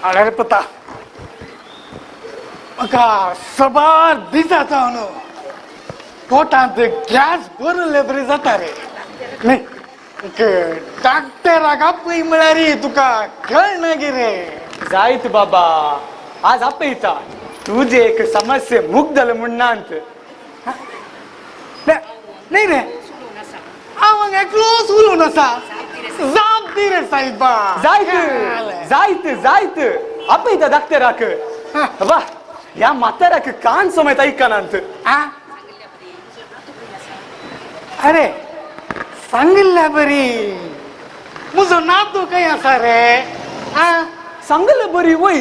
अरे पता मका सबार दिसाचा न्हू पोटांत गॅस भरले बरी जाता रे न्ही डॉक्टराक आपय म्हळ्यार तुका कळना गे रे जायत बाबा आज आपयता तुझे एक समस्ये मुग्धल म्हणनांत नाही रे हांव एकलोच उलोवन आसा जाप दी रे साहेबा जायत जायत जायत आपयता डॉक्टराक वा ह्या म्हाताऱ्याक कान समेत ऐकनांत अरे सांगिल्ल्या बरी म्हजो नातू खंय आसा रे सांगले बरी वय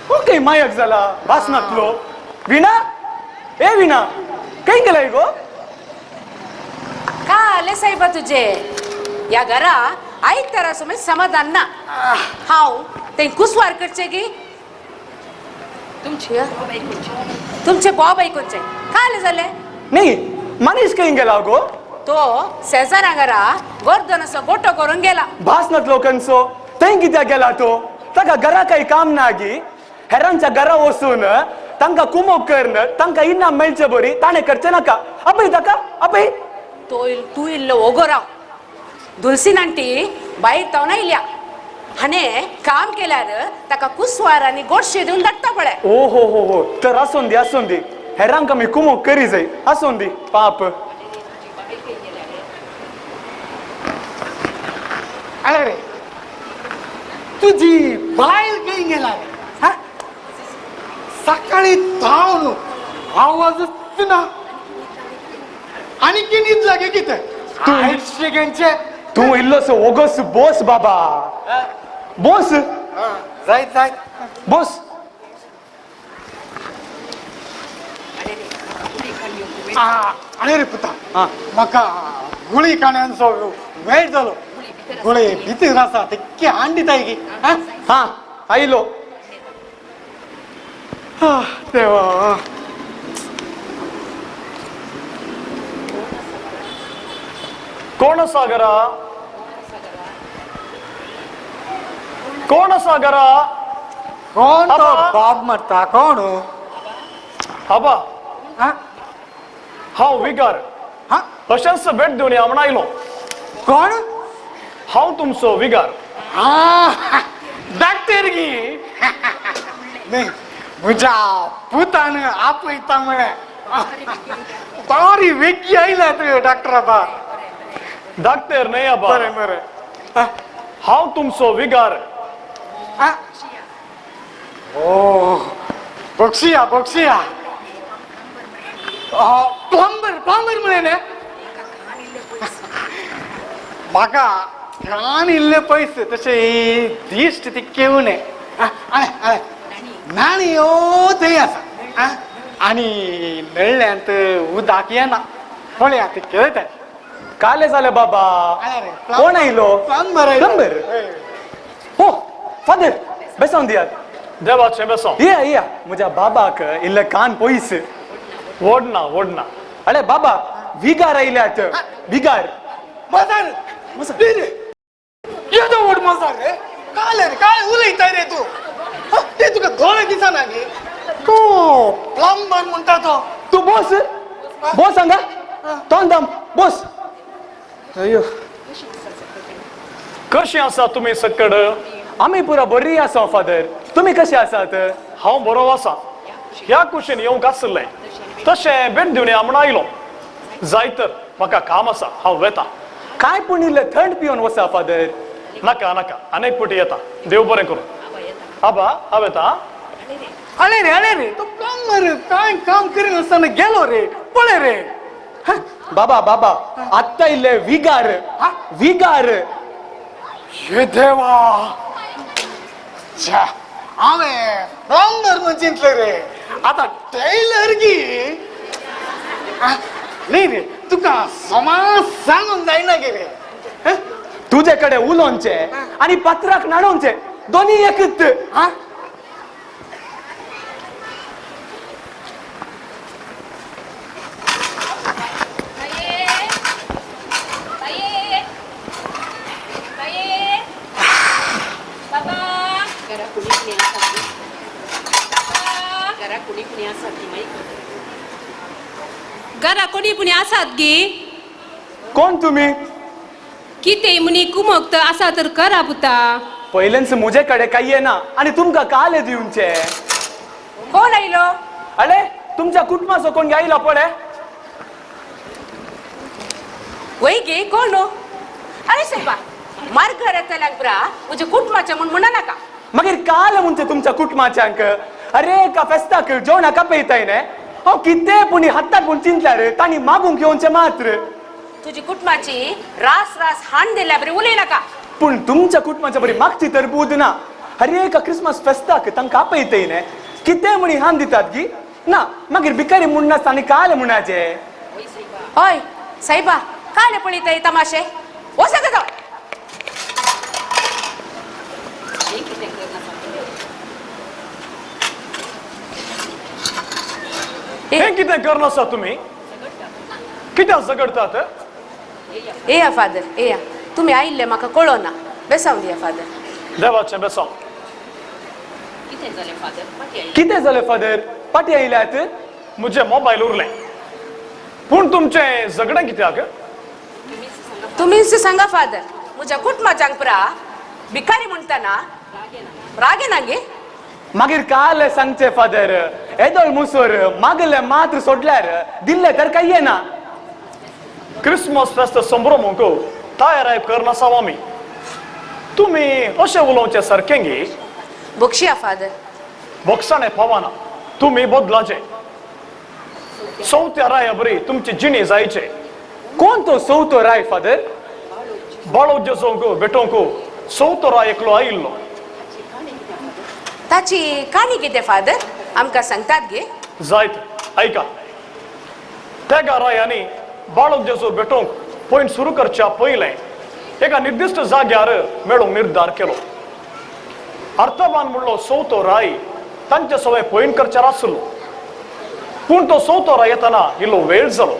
हो काही मायक झाला भासनातलो विणा ए विणा काही गेलाय गो का आले साहेबा तुझे या घरा ऐकतारा समेत समाधान ना हाव ते कुसवार करचे की तुमचे बॉब ऐकूनचे का आले झाले नाही मनीष काही गेला गो तो शेजारा घरा वर्धन असं गोटो करून गेला भासनात लोकांचो थंय कित्याक गेला तो ताका घरा काही काम ना गी हेरांच्या घरा वचून तांका कुमोक करण तांका इनाम मेळचे बरी ताणे करचे नाका आपय ताका आपय तू इल्लो ओगो राव दुलसीन आंटी बाहेर तो ना इल्या हाणे काम केल्यार ताका कुसवार आणि गोडशे देऊन धाडटा पळय ओ हो तर आसून दी हेरांक आमी कुमोक करी जाय आसून दी पाप अरे तुझी बायल खंय गेला रे सकाळी धांवन आवाजच ना आणि किनीच लागे कितें सेकंडचे तू इल्लोसो ओगोस बोस बाबा बोस जायत जायत बोस अरे रे पुता म्हाका गुळी काण्यांचो वेळ जालो गुळे भितर आसा ते हांडीताय गी हा आयलो देवा कोण आसा घरा कोण आसा घरा कोण तो बाब मरता कोण आबा हांव विगार अशेंच भेट दिवन या म्हण आयलो कोण हांव तुमचो विगार डॉक्टर गी म्हज्या पुतान आपयता म्हळें बरी वेगी आयला तुवें डॉक्टरा बा डॉक्टर न्हय आबा बरें बरें हांव तुमचो विगार ओ बक्षिया बक्षिया प्लंबर प्लंबर म्हळें म्हाका घाण इल्ले पयस तशे दिश्ट ती केवणे नाणी यो थंय आसा आनी नळ्यांत उदक येना पळया ते केळटाय काले जाले बाबा कोण आयलो प्लंबर हो फादर बेसोन दियात देवाचें बेसोन या म्हज्या बाबाक इल्ले कान पयस ओडना अरे बाबा विगार आयल्यात विगार मजार येदो ओड मजार रे काय उलयताय रे तू ते तुका दोळे दिसना गे तू प्लंबर म्हणटा तो तू बोस बोस हांगा तोंड दाम बोस अयो कशी आसा तुमी सकड आमी पुरा बरी आसा फादर तुमी कशे आसात हांव बरो आसा ह्या कुशीन येवंक आसलें तशें भेट दिवन या म्हण आयलो जाय तर म्हाका काम आसा हांव वेता काय पूण इल्ले थंड पिवन वसा फादर नाका अनेक पुटी येता देव बरें करूं आबा हांव येता अरे रे तो प्लंबर काय काम करिनासतना गेलो रे पळय रे बाबा आत्ता इल्ले विगार हे देवा हांवें प्लंबर म्हण चिंतले रे आतां टेलर गी न्ही रे तुका समाज सांगूंक जायना गे रे तुझे कडेन उलोवचे आनी पत्राक नाडोवचे दोनी एकच बाबा घरा कोणी पुणी आसात गे कोण तुम्ही किते मुनी कुमकत असा तर करा पुता पहिल्यांच मुझे कडे काही आहे ना आणि तुमका काल दिवचे कोण आयलो अरे तुमच्या कुटुंबाचं कोण गायला पडे वय गे कोण हो? अरे साहेबा मार्ग रचल्याक ब्रा म्हणजे कुटुंबाच्या म्हणून म्हणा नका मगर काल म्हणजे तुमच्या कुटुंबाच्यांक अरे का फेस्ताक जेवणा का पेयतायने हो किती पुणी हातात पण चिंतल्यार ताणी मागून घेऊनचे मात्र तुझी कुटुंबाची रास रास हाण दिल्या बरे उलय नका पण तुमच्या कुटुंबाच्या बरी मागची तरबूद ना अरे का क्रिसमस फेस्ताक तांकां आपयतायने किती म्हणी हान दितात गी ना मागीर भिकारी म्हूण नासता आनी काल म्हणाचे होय साहेबा काय पळयताय तमाशे हो सगळं हे कितें करनासा तुम्ही कित्याक झगडतात ए या फादर ए या तुम्ही आयिल्ले म्हाका कळोना बेसावन दिया फादर देवाचें बेसांव कितें जालें फादर पाटी आयल्यात म्हजे मोबायल उरले पूण तुमचें झगडें कित्याक तुम्हीच सांगा फादर म्हज्या कुटुंबाच्यांक पुरा भिकारी म्हणटाना रागे नागे मागीर काल सांगचे फादर येदोळ मुसोर मागले मात्र सोडल्यार दिल्ले तर काही येना क्रिसमस फेस्त संभ्रमूंक तयाराय करनासाव आमी तुमी अशें उलोवचें सारकें गे बक्षिया फादर बोगसाणें पावना तुमी बदलाचे चवथ्या राया बरी तुमची जिणी जायचे कोण तो सवतो राय फादर बाळो जेजोंक बेटोंक चवथो राय एकलो आयिल्लो ताची काणी कितें फादर आमकां सांगतात गे जायत ऐका त्या रायांनी बाळो जेजो बेटोंक पॉयंट सुरू करच्या पयलें एका निर्दिष्ट जाग्यार मेळूंक निर्धार केलो अर्थवान म्हणलो चवथो राय तांचे सवय पॉयंट करच्यार आसलो पूण तो चवथो राय येताना इल्लो वेळ जालो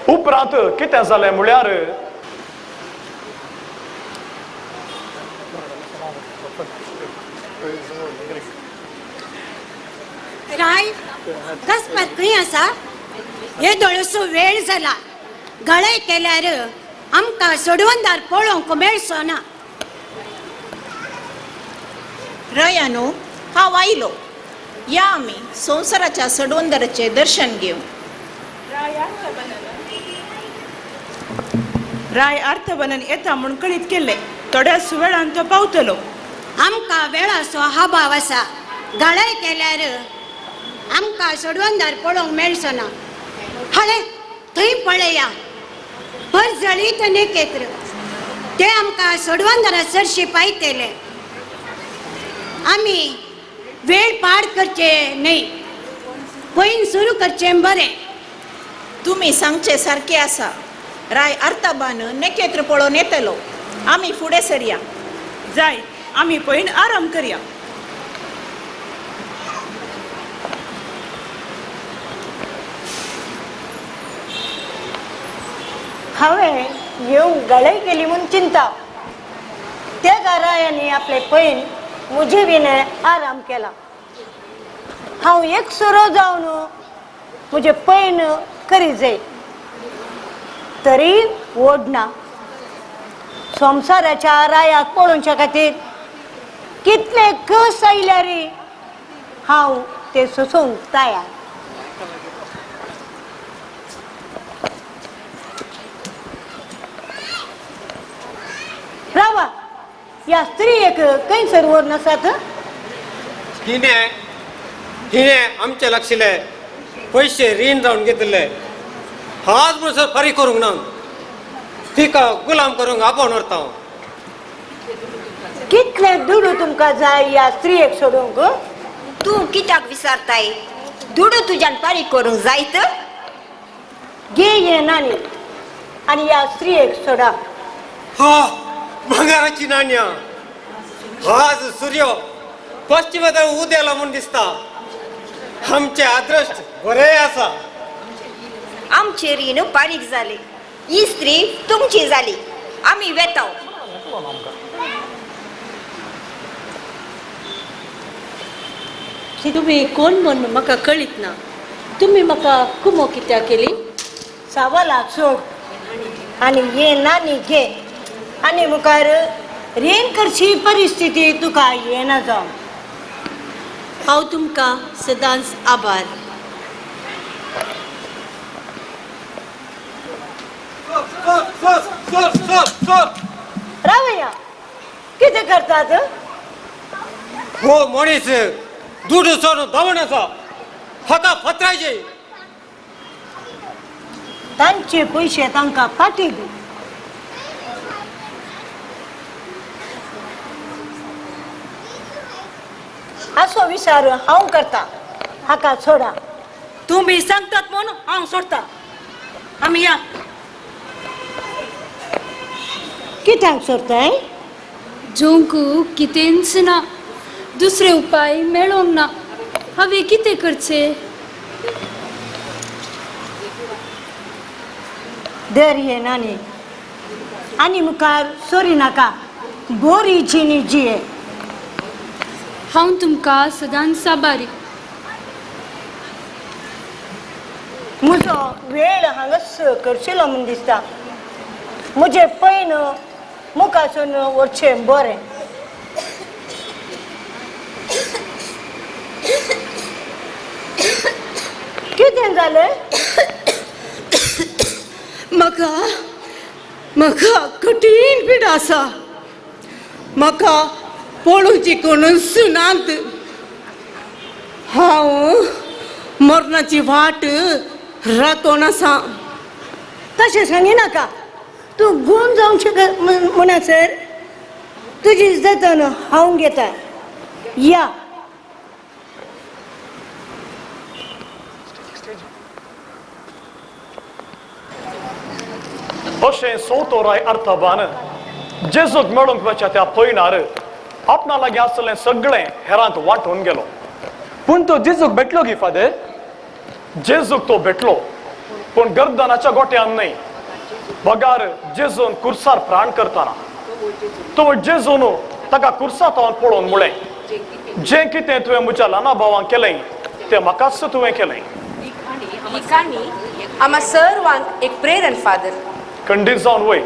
उपरांत कितें जालें म्हळ्यार राय अकस्मात खंय आसा हे दोळसो वेळ जाला गळे केल्यार आमकां सोडवंदार पळोवंक मेळचो ना रायानो हांव आयलो या आमी संवसाराच्या सोडवंदाराचे दर्शन घेवं राय अर्थबनन येता म्हूण कळीत केले थोड्याच वेळान तो पावतलो आमकां वेळाचो अभाव आसा गळे केल्यार आमकां सोडवंदार पळोवंक मेळचो ना हाळे थंय पळया पर जळीत नेकेत्र ते आमकां सोडवंदारा चडशी पायतेले आमी वेळ पाड करचे न्हय पयन सुरू करचें बरें तुमी सांगचे सारकें आसा राय अर्थाबान नेकेत्र पळोवन येतलो आमी फुडें सरया जाय आमी पयन आराम करया हांवें येवंक गळे केली म्हूण चिंता त्या गारायांनी आपले पयन मुजे विने आराम केला हांव एक सोरो जावन म्हजे पयन करी जाय तरी ओडना संवसाराच्या रायाक पळोवच्या खातीर कितले कस आयल्यार हांव ते सोसूंक तयार रावा या स्त्रीक खंयसर व्हर नासात हिने आमचे लागशिल्ले पयशे रीण जावन घेतले हाच म्हणसर फारीक करूंक ना तिका गुलाम करूंक आपोवन व्हरता कितले दुडू तुमकां जाय या स्त्रीक सोडूंक तूं कित्याक विचारताय दुडू तुज्यान फारीक करूंक जायत घे हे नाणी आनी या स्त्रीक सोडा हा भांगाराची नाण्या आज सूर्य पश्चिमेतल्यान उदेला म्हूण दिसता आमचे अदृश्ट बरें आसा आमचे रीण फारीक जाले ही स्त्री तुमची जाली आमी वेताव तुम्ही कोण म्हणून म्हाका कळीत ना. तुम्ही म्हाका कुमो कित्याक केली? सावाला सोड आणि ये नानी घे आणि मुखार रेन करची परिस्थिती तुका येना जावं. हांव तुमकां सदांच आभार. रावया किती करतात? हो मनीस दूध सोडून धावण्याचा हाका फत्रायचे. तांचे पैसे तांकां फाटी दी. असो विचार हांव करता. हाका सोडा. तुम्ही सांगतात म्हणून हांव सोडता. आमी या. कित्याक सोडताय? जोंकू कितेंच ना, दुसरे उपाय मेळोंक ना. हांवें कितें करचें? दर ये नानी आनी मुखार सोरी नाका. बोरी जिनी जिये. हांव तुमकां सदांच आभारी. म्हजो वेळ हांगाच करशिलो म्हूण दिसता. म्हजें पैन मुखासून वरचें बरें. कितें जालें? म्हाका कठीण पीड आसा. म्हाका पळोवची कोण सुनांत. हांव मरणाची वाट राखून आसा. तशें सांगिनाका. तूं गुण जावंक शकत म्हणसर तुजी जतन हांव घेता. या. अशें सौतोराय अर्थाबान जेजूक मेळूंक वच्या त्या पयणार आपणा लागीं आसलें सगळें हेरांक वांटून गेलो. पूण तो जेजूक भेटलो की फादर? जेजूक तो भेटलो पूण गर्दनाच्या गोट्यान न्हय. बगार जेजून कुर्सार प्राण करताना तो जेजून ताका कुर्सांतावन पळोवन म्हळें, जें कितें तुवें म्हज्या ल्हाना भावांक केलें तें म्हाकाच तुवें केलें. ही काणी आम्हा सर्वांक एक प्रेरण फादर. खंडीत जावन वय.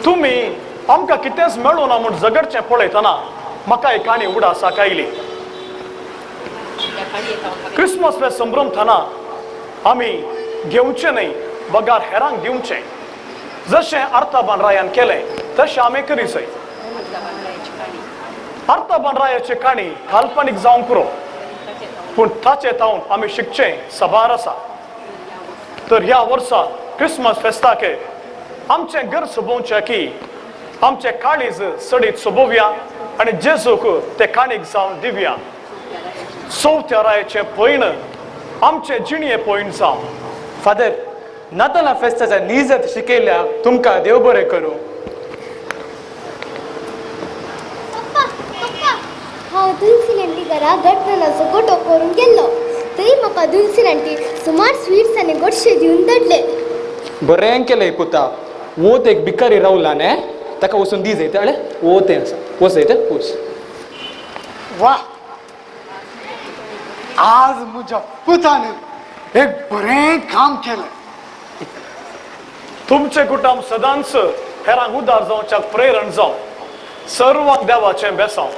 तुम्ही आमकां कितेंच मेळूं ना म्हूण झगडचें पळयतना म्हाका एक काणी उडासाक आयली. क्रिसमस फेस्त संभ्रमतना आमी घेवचें न्हय, बगार हेरांक दिवचें. जशें अर्थाबान रायान केलें तशें आमी करीसय. अर्थाबान रायाची काणी काल्पनीक जावंक पुरो, पूण ताचे तावन आमी शिकचें सबार आसा. तर ह्या वर्सा क्रिसमस फेस्ताक आमचें घर सोबोवचें की आमचें काळीज सडीत सोबोवया आनी जेजूक ते काणीक जावन दिवया. चवथ्या रायाचें पैण आमचें जिणये पैण जावं. फादर, नातालां फेस्ताच्या निजत शिकयल्या तुमकां देव बरें करूं. हांव दुलसिनांटी घरा गटनाचो गोटो करून गेल्लो. थंय म्हाका दुलसिनांटी सुमार स्वीट्स आनी गोडशे दिवन धाडले. बरें केलें पुता. वोत एक भिकारी रावला न्ही, ताका वचून दी जायते. अळे वोत तें आसा. वच जायते वच. वा, आज म्हज्या पुतान एक बरें काम केलें. तुमचें कुटुंब सदांच हेरांक उदार जावच्याक प्रेरण जावं. सर्वांक देवाचें बेसांव.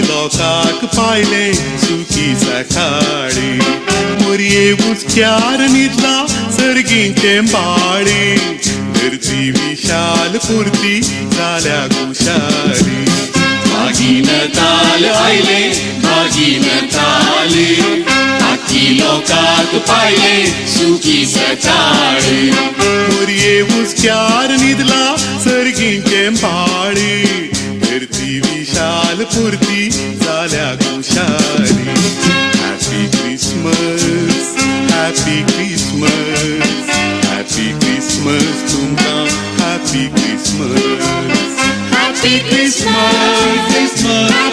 लोकाक पायले सुखी सकाळी मुरये उचक्यार न्हिदला सर्गींचे बाळी धरती विशाल पुरती झाल्या कुशारी मागीन ताल आयले मागीन ताले आखी लोकात पाहिले सुखी सचाळ मोरये उस्क्यार निदला सर्गींचे पाळी धरती विशाल पुरती झाल्या कुशारी happy Christmas happy Christmas happy Christmas तुमकां happy Christmas happy Christmas Christmas